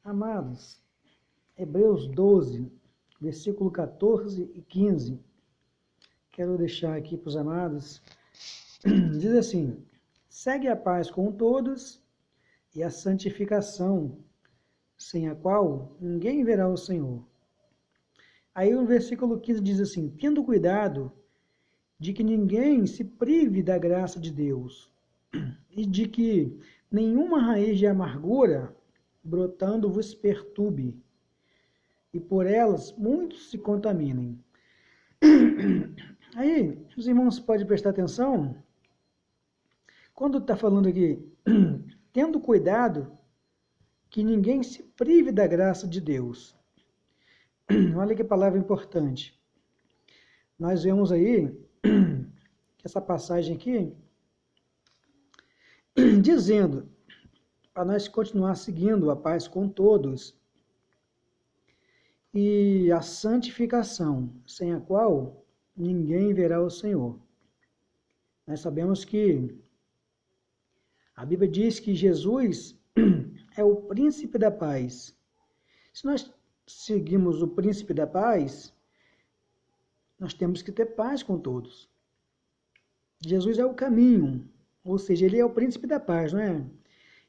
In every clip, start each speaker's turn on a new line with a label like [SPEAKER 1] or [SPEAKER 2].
[SPEAKER 1] Amados, Hebreus 12, versículo 14 e 15. Quero deixar aqui para os amados. Diz assim: segue a paz com todos e a santificação, sem a qual ninguém verá o Senhor. Aí o versículo 15 diz assim: tendo cuidado de que ninguém se prive da graça de Deus e de que nenhuma raiz de amargura brotando vos perturbe, e por elas muitos se contaminem. Aí, os irmãos podem prestar atenção, quando está falando aqui, tendo cuidado que ninguém se prive da graça de Deus. Olha que palavra importante. Nós vemos aí, que essa passagem aqui, dizendo, para nós continuar seguindo a paz com todos, e a santificação, sem a qual ninguém verá o Senhor. Nós sabemos que a Bíblia diz que Jesus é o príncipe da paz. Se nós seguimos o príncipe da paz, nós temos que ter paz com todos. Jesus é o caminho, ou seja, ele é o príncipe da paz, não é?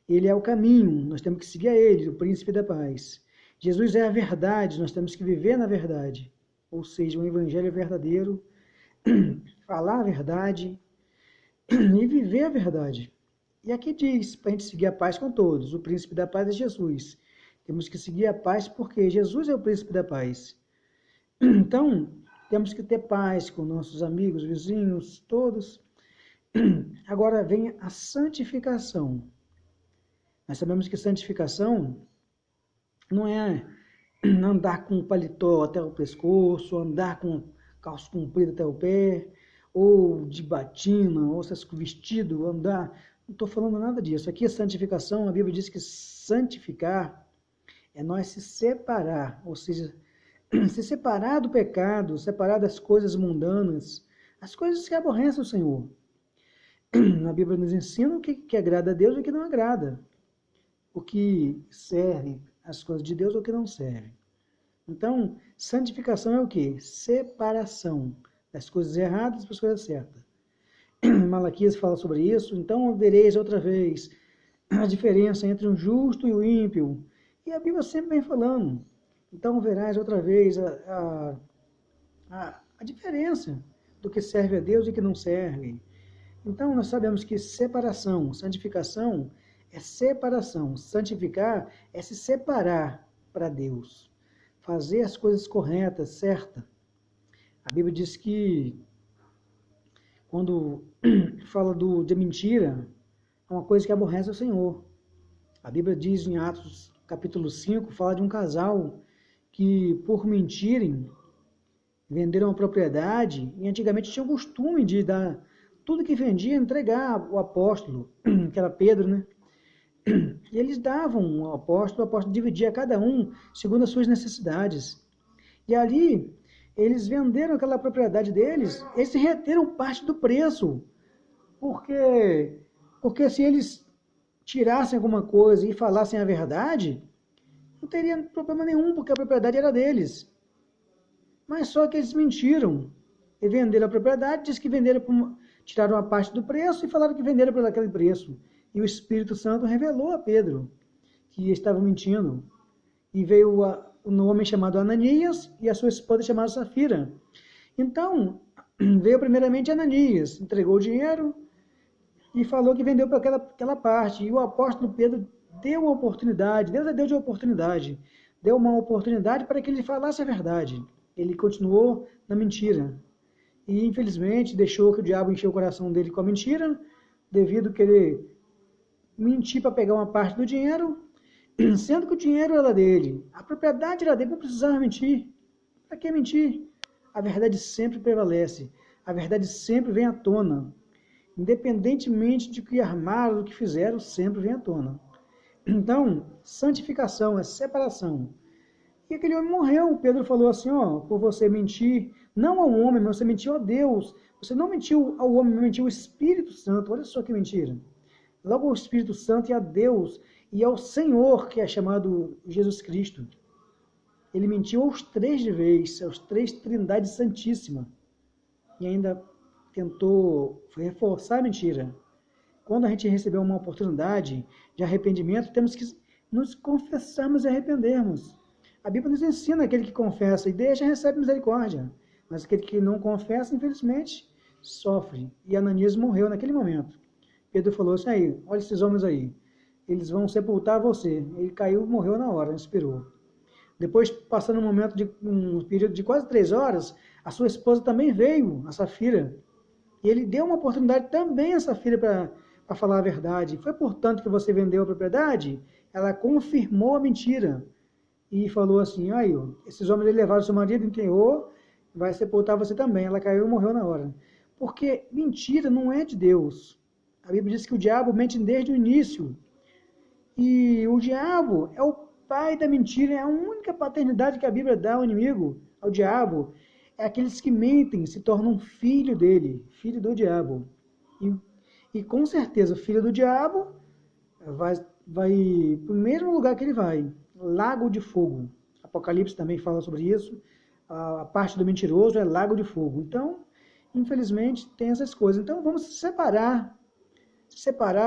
[SPEAKER 1] Ele é o caminho, nós temos que seguir a ele, o príncipe da paz. Jesus é a verdade, nós temos que viver na verdade, ou seja, um evangelho verdadeiro, falar a verdade e viver a verdade. E aqui diz, para a gente seguir a paz com todos, o príncipe da paz é Jesus. Temos que seguir a paz porque Jesus é o príncipe da paz. Então, temos que ter paz com nossos amigos, vizinhos, todos. Agora vem a santificação. Nós sabemos que santificação não é andar com paletó até o pescoço, andar com calça comprida até o pé, ou de batina, ou vestido, andar. Não estou falando nada disso. Aqui a santificação, a Bíblia diz que santificar é nós se separar, ou seja, se separar do pecado, separar das coisas mundanas, as coisas que aborrecem o Senhor. A Bíblia nos ensina o que agrada a Deus e o que não agrada. O que serve as coisas de Deus ou o que não serve. Então, santificação é o quê? Separação das coisas erradas para as coisas certas. Malaquias fala sobre isso. Então, vereis outra vez a diferença entre o justo e o ímpio. E a Bíblia sempre vem falando. Então, verás outra vez a diferença do que serve a Deus e que não serve. Então, nós sabemos que separação, santificação é separação. Santificar é se separar para Deus. Fazer as coisas corretas, certas. A Bíblia diz que quando fala de mentira, é uma coisa que aborrece o Senhor. A Bíblia diz em Atos capítulo 5, fala de um casal que por mentirem, venderam a propriedade e antigamente tinham o costume de dar tudo que vendia, entregar o apóstolo, que era Pedro, né? E eles davam ao apóstolo, o apóstolo dividia cada um segundo as suas necessidades. E ali, eles venderam aquela propriedade deles, eles reteram parte do preço. Porque se eles tirassem alguma coisa e falassem a verdade, não teria problema nenhum, porque a propriedade era deles. Mas só que eles mentiram e venderam a propriedade, diz que tiraram uma parte do preço e falaram que venderam por aquele preço. E o Espírito Santo revelou a Pedro que estava mentindo. E veio um homem chamado Ananias e a sua esposa chamada Safira. Então, veio primeiramente Ananias, entregou o dinheiro e falou que vendeu para aquela parte. E o apóstolo Pedro deu uma oportunidade, Deus é Deus de oportunidade, deu uma oportunidade para que ele falasse a verdade. Ele continuou na mentira. E, infelizmente, deixou que o diabo encheu o coração dele com a mentira, devido a querer mentir para pegar uma parte do dinheiro, sendo que o dinheiro era dele. A propriedade era dele, não precisava mentir. Para que mentir? A verdade sempre prevalece. A verdade sempre vem à tona. Independentemente de que armaram, do que fizeram, sempre vem à tona. Então, santificação é separação. E aquele homem morreu. Pedro falou assim, por você mentir, não ao homem, mas você mentiu a Deus. Você não mentiu ao homem, mas mentiu ao Espírito Santo. Olha só que mentira. Logo o Espírito Santo e a Deus, e ao Senhor, que é chamado Jesus Cristo. Ele mentiu aos três de vez, aos três, Trindade Santíssima, e ainda tentou reforçar a mentira. Quando a gente recebeu uma oportunidade de arrependimento, temos que nos confessarmos e arrependermos. A Bíblia nos ensina: aquele que confessa e deixa, recebe misericórdia. Mas aquele que não confessa, infelizmente, sofre. E Ananias morreu naquele momento. Pedro falou assim: aí, olha esses homens aí, eles vão sepultar você. Ele caiu e morreu na hora, inspirou. Depois, passando um período de quase 3 horas, a sua esposa também veio, a Safira. E ele deu uma oportunidade também a Safira para falar a verdade. Foi portanto que você vendeu a propriedade? Ela confirmou a mentira. E falou assim: aí, esses homens levaram seu marido, enterrou, vai sepultar você também. Ela caiu e morreu na hora. Porque mentira não é de Deus. A Bíblia diz que o diabo mente desde o início. E o diabo é o pai da mentira, é a única paternidade que a Bíblia dá ao inimigo, ao diabo. É aqueles que mentem, se tornam filho dele, filho do diabo. E com certeza, o filho do diabo vai para o mesmo lugar que ele vai, lago de fogo. Apocalipse também fala sobre isso. A parte do mentiroso é lago de fogo. Então, infelizmente, tem essas coisas. Então, vamos se separar,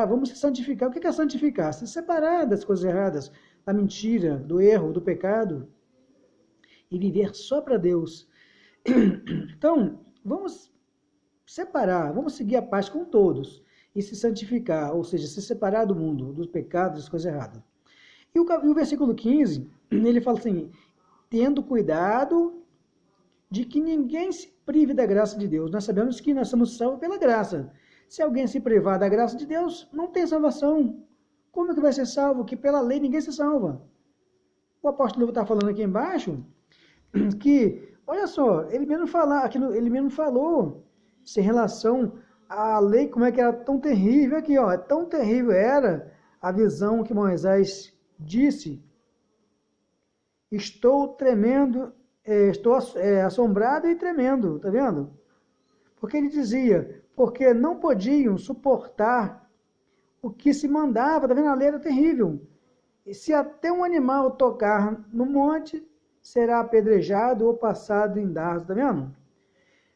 [SPEAKER 1] vamos se santificar. O que é santificar? Se separar das coisas erradas, da mentira, do erro, do pecado, e viver só para Deus. Então, vamos separar, vamos seguir a paz com todos e se santificar, ou seja, se separar do mundo, dos pecados, das coisas erradas. E o versículo 15, ele fala assim: tendo cuidado de que ninguém se prive da graça de Deus. Nós sabemos que nós somos salvos pela graça. Se alguém se privar da graça de Deus, não tem salvação. Como é que vai ser salvo? Que pela lei ninguém se salva. O apóstolo está falando aqui embaixo que, olha só, ele mesmo falou em relação à lei, como é que era tão terrível aqui, ó, tão terrível era a visão que Moisés disse: estou tremendo, estou assombrado e tremendo, tá vendo? Porque ele dizia, porque não podiam suportar o que se mandava, tá vendo? A lei era terrível. E se até um animal tocar no monte, será apedrejado ou passado em dardos, tá vendo?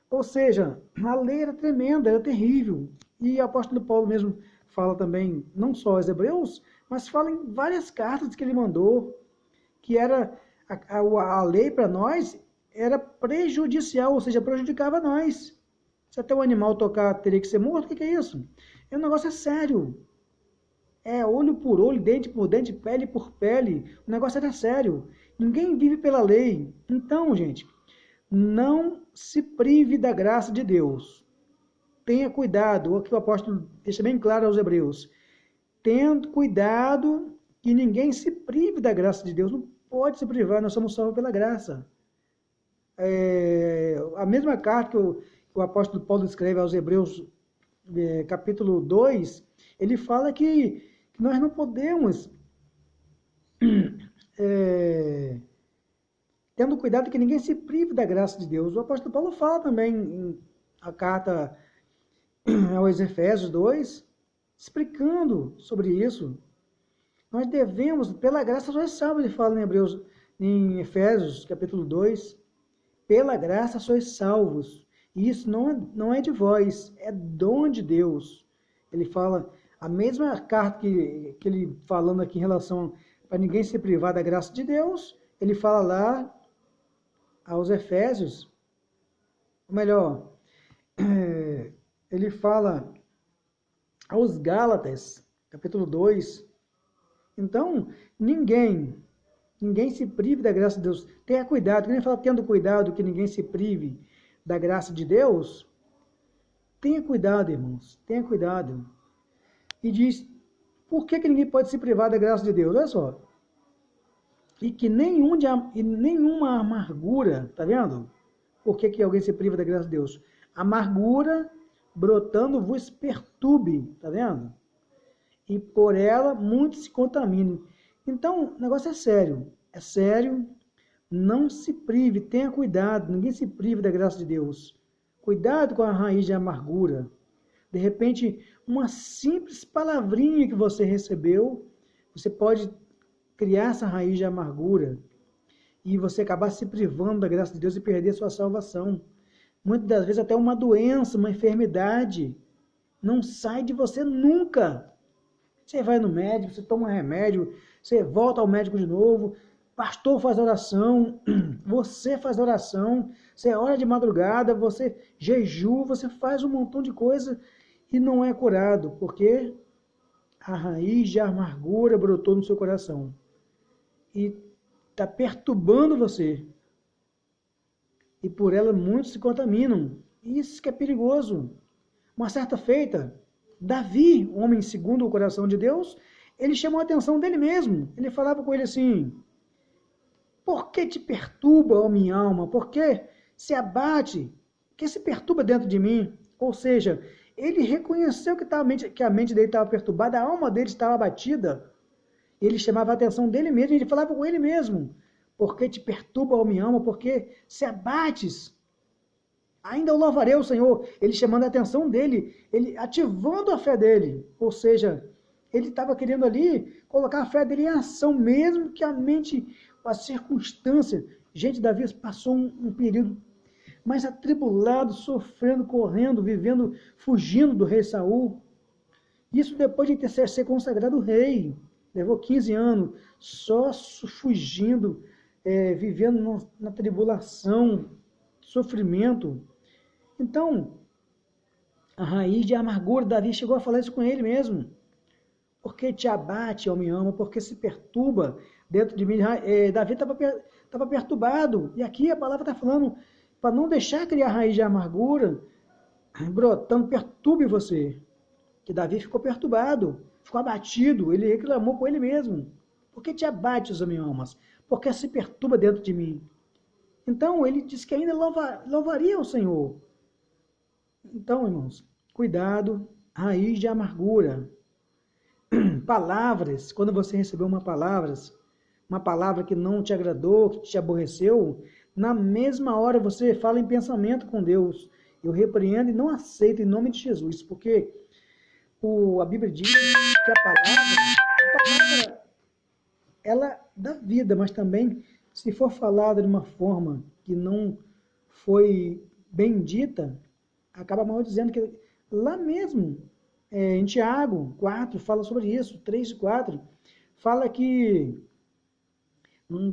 [SPEAKER 1] Ou seja, a lei era tremenda, era terrível. E o apóstolo Paulo mesmo fala também, não só aos hebreus, mas fala em várias cartas que ele mandou, que era a lei para nós era prejudicial, ou seja, prejudicava nós. Se até o animal tocar, teria que ser morto, o que é isso? O negócio é sério. É olho por olho, dente por dente, pele por pele. O negócio era sério. Ninguém vive pela lei. Então, gente, não se prive da graça de Deus. Tenha cuidado, o que o apóstolo deixa bem claro aos hebreus. Tendo cuidado que ninguém se prive da graça de Deus. Não pode se privar, nós somos salvos pela graça. A mesma carta que o apóstolo Paulo escreve aos hebreus, capítulo 2, ele fala que nós não podemos, tendo cuidado que ninguém se prive da graça de Deus. O apóstolo Paulo fala também em a carta aos Efésios 2, explicando sobre isso. Nós devemos, pela graça sois salvos, ele fala em Efésios capítulo 2, pela graça sois salvos. E isso não é de vós, é dom de Deus. Ele fala, a mesma carta que ele falando aqui em relação para ninguém se privar da graça de Deus, ele fala lá aos Efésios, ou melhor, ele fala aos Gálatas, capítulo 2. Então, ninguém se prive da graça de Deus. Tenha cuidado, quando ele fala tendo cuidado que ninguém se prive da graça de Deus, tenha cuidado, irmãos, tenha cuidado. E diz, por que ninguém pode se privar da graça de Deus? Olha só. E que nenhuma amargura, tá vendo? Por que alguém se priva da graça de Deus? Amargura brotando vos perturbe, tá vendo? E por ela muitos se contaminem. Então, o negócio é sério, não se prive, tenha cuidado, ninguém se prive da graça de Deus. Cuidado com a raiz de amargura. De repente, uma simples palavrinha que você recebeu Você pode criar essa raiz de amargura e você acabar se privando da graça de Deus e perder a sua salvação. Muitas das vezes até uma doença, uma enfermidade, não sai de você nunca. Você vai no médico, você toma um remédio, você volta ao médico de novo, pastor faz oração, você faz oração, você ora de madrugada, você jejua, você faz um montão de coisa e não é curado, porque a raiz de amargura brotou no seu coração e está perturbando você. E por ela muitos se contaminam. Isso que é perigoso. Uma certa feita, Davi, homem segundo o coração de Deus, ele chamou a atenção dele mesmo. Ele falava com ele assim: por que te perturba, ó minha alma? Por que se abate? Que se perturba dentro de mim? Ou seja, ele reconheceu que a mente dele estava perturbada, a alma dele estava abatida. Ele chamava a atenção dele mesmo, ele falava com ele mesmo: por que te perturba, ó minha alma? Por que se abates? Ainda eu louvarei o Senhor. Ele chamando a atenção dele, ele ativando a fé dele. Ou seja, ele estava querendo ali colocar a fé dele em ação, mesmo que a mente, a circunstância. Gente, Davi passou um período mais atribulado, sofrendo, correndo, vivendo, fugindo do rei Saul. Isso depois de ter ser consagrado rei. Levou 15 anos só fugindo, vivendo na tribulação, sofrimento. Então, a raiz de amargura, Davi chegou a falar isso com ele mesmo. Porque te abate, ó minha alma, porque se perturba dentro de mim. Davi estava perturbado. E aqui a palavra está falando para não deixar criar raiz de amargura, brotando, perturbe você. Que Davi ficou perturbado, ficou abatido, ele reclamou com ele mesmo. Por que te abates, ó minha alma? Porque se perturba dentro de mim. Então, ele disse que ainda louvaria o Senhor. Então, irmãos, cuidado, raiz de amargura. Palavras, quando você recebeu uma palavra que não te agradou, que te aborreceu, na mesma hora você fala em pensamento com Deus. Eu repreendo e não aceito em nome de Jesus, porque a Bíblia diz que a palavra, ela dá vida, mas também, se for falada de uma forma que não foi bem dita, acaba maldizendo. Que lá mesmo, em Tiago 4, fala sobre isso, 3 e 4, fala que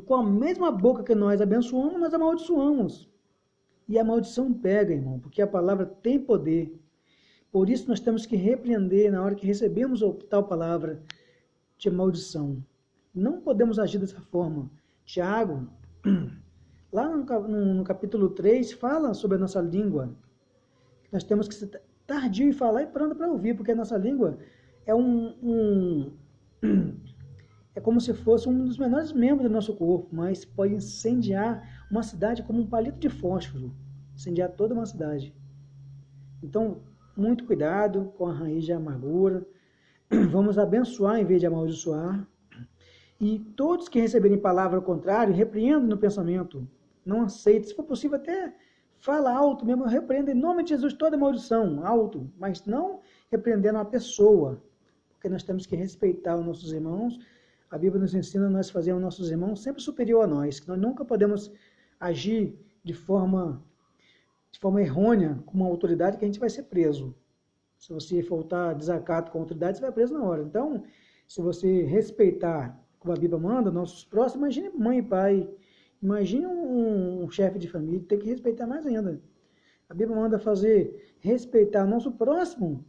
[SPEAKER 1] com a mesma boca que nós abençoamos, nós amaldiçoamos. E a maldição pega, irmão, porque a palavra tem poder. Por isso nós temos que repreender na hora que recebemos tal palavra de maldição. Não podemos agir dessa forma. Tiago, lá no capítulo 3, fala sobre a nossa língua. Nós temos que ser tardio em falar e pronto para ouvir, porque a nossa língua é é como se fosse um dos menores membros do nosso corpo, mas pode incendiar uma cidade como um palito de fósforo, incendiar toda uma cidade. Então, muito cuidado com a raiz de amargura. Vamos abençoar em vez de amaldiçoar. E todos que receberem palavra ao contrário, repreendam no pensamento. Não aceite. Se for possível, até fala alto mesmo. Repreenda em nome de Jesus toda maldição, alto. Mas não repreendendo a pessoa. Porque nós temos que respeitar os nossos irmãos. A Bíblia nos ensina a nós fazermos nossos irmãos sempre superior a nós. Que nós nunca podemos agir de forma errônea com uma autoridade, que a gente vai ser preso. Se você faltar desacato com a autoridade, você vai preso na hora. Então, se você respeitar, como a Bíblia manda, nossos próximos, imagine mãe e pai, imagine um chefe de família, tem que respeitar mais ainda. A Bíblia manda respeitar nosso próximo,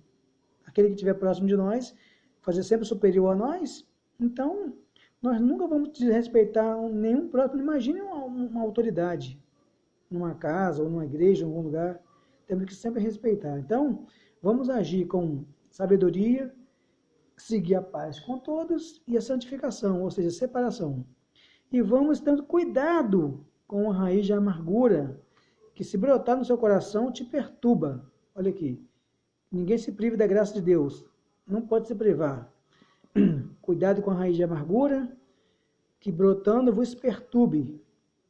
[SPEAKER 1] aquele que estiver próximo de nós, fazer sempre superior a nós. Então, nós nunca vamos desrespeitar nenhum próximo. Imagine uma autoridade, numa casa ou numa igreja, em algum lugar, temos que sempre respeitar. Então, vamos agir com sabedoria, seguir a paz com todos e a santificação, ou seja, separação. E vamos tendo cuidado com a raiz de amargura, que se brotar no seu coração te perturba. Olha aqui, ninguém se prive da graça de Deus, não pode se privar. Cuidado com a raiz de amargura, que brotando vos perturbe,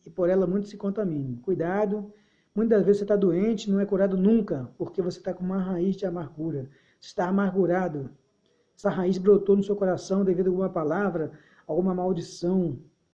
[SPEAKER 1] e por ela muito se contamine. Cuidado, muitas vezes você está doente, não é curado nunca, porque você está com uma raiz de amargura. Você está amargurado. essa raiz brotou no seu coração devido a alguma palavra, alguma maldição,